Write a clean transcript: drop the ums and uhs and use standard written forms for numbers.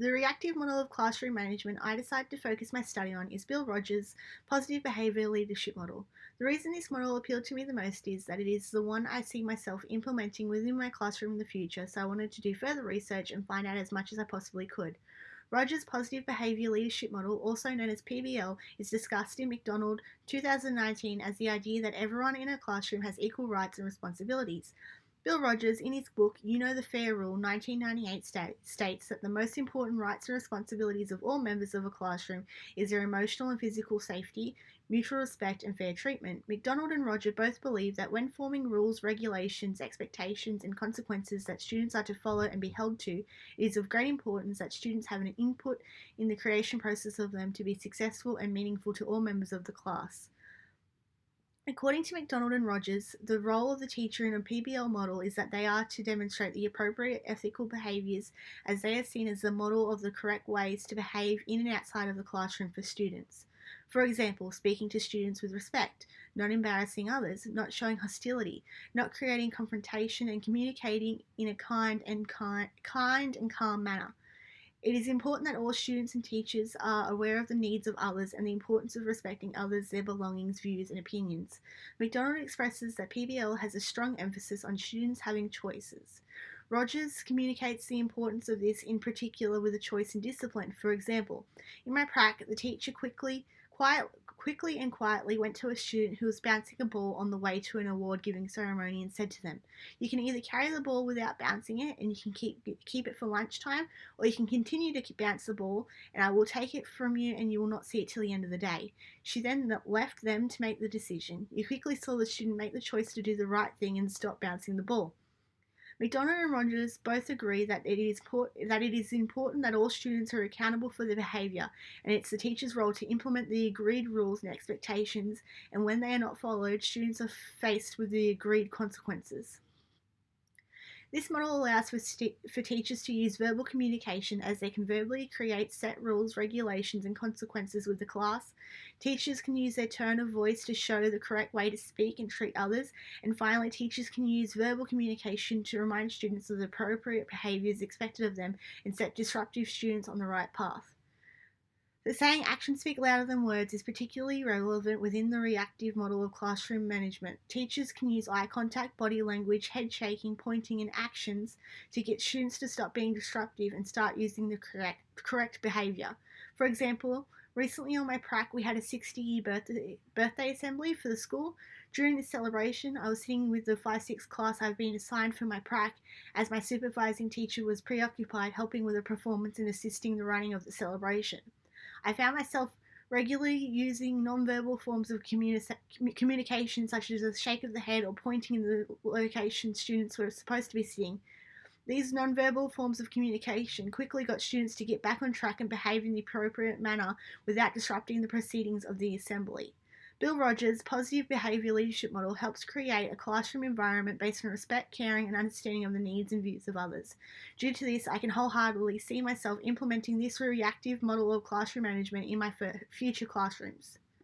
The reactive model of classroom management I decided to focus my study on is Bill Rogers' positive behaviour leadership model. The reason this model appealed to me the most is that it is the one I see myself implementing within my classroom in the future, so I wanted to do further research and find out as much as I possibly could. Rogers' positive behaviour leadership model, also known as PBL, is discussed in McDonald 2019 as the idea that everyone in a classroom has equal rights and responsibilities. Bill Rogers, in his book You Know the Fair Rule 1998, states that the most important rights and responsibilities of all members of a classroom is their emotional and physical safety, mutual respect, and fair treatment. McDonald and Roger both believe that when forming rules, regulations, expectations, and consequences that students are to follow and be held to, it is of great importance that students have an input in the creation process of them to be successful and meaningful to all members of the class. According to McDonald and Rogers, the role of the teacher in a PBL model is that they are to demonstrate the appropriate ethical behaviours as they are seen as the model of the correct ways to behave in and outside of the classroom for students. For example, speaking to students with respect, not embarrassing others, not showing hostility, not creating confrontation, and communicating in a kind and calm manner. It is important that all students and teachers are aware of the needs of others and the importance of respecting others, their belongings, views, and opinions. McDonald expresses that PBL has a strong emphasis on students having choices. Rogers communicates the importance of this in particular with a choice in discipline. For example, in my prac, the teacher quickly and quietly went to a student who was bouncing a ball on the way to an award-giving ceremony and said to them, "You can either carry the ball without bouncing it and you can keep it for lunchtime, or you can continue to bounce the ball and I will take it from you and you will not see it till the end of the day." She then left them to make the decision. You quickly saw the student make the choice to do the right thing and stop bouncing the ball. McDonald and Rogers both agree that it is important that all students are accountable for their behaviour, and it's the teacher's role to implement the agreed rules and expectations, and when they are not followed, students are faced with the agreed consequences. This model allows for teachers to use verbal communication as they can verbally create set rules, regulations, and consequences with the class. Teachers can use their tone of voice to show the correct way to speak and treat others. And finally, teachers can use verbal communication to remind students of the appropriate behaviours expected of them and set disruptive students on the right path. The saying actions speak louder than words is particularly relevant within the reactive model of classroom management. Teachers can use eye contact, body language, head shaking, pointing, and actions to get students to stop being disruptive and start using the correct behaviour. For example, recently on my prac, we had a 60-year birthday assembly for the school. During this celebration, I was sitting with the 5-6 class I've been assigned for my prac, as my supervising teacher was preoccupied helping with the performance and assisting the running of the celebration. I found myself regularly using non-verbal forms of communication, such as a shake of the head or pointing in the location students were supposed to be sitting. These non-verbal forms of communication quickly got students to get back on track and behave in the appropriate manner without disrupting the proceedings of the assembly. Bill Rogers' positive behaviour leadership model helps create a classroom environment based on respect, caring, and understanding of the needs and views of others. Due to this, I can wholeheartedly see myself implementing this reactive model of classroom management in my future classrooms.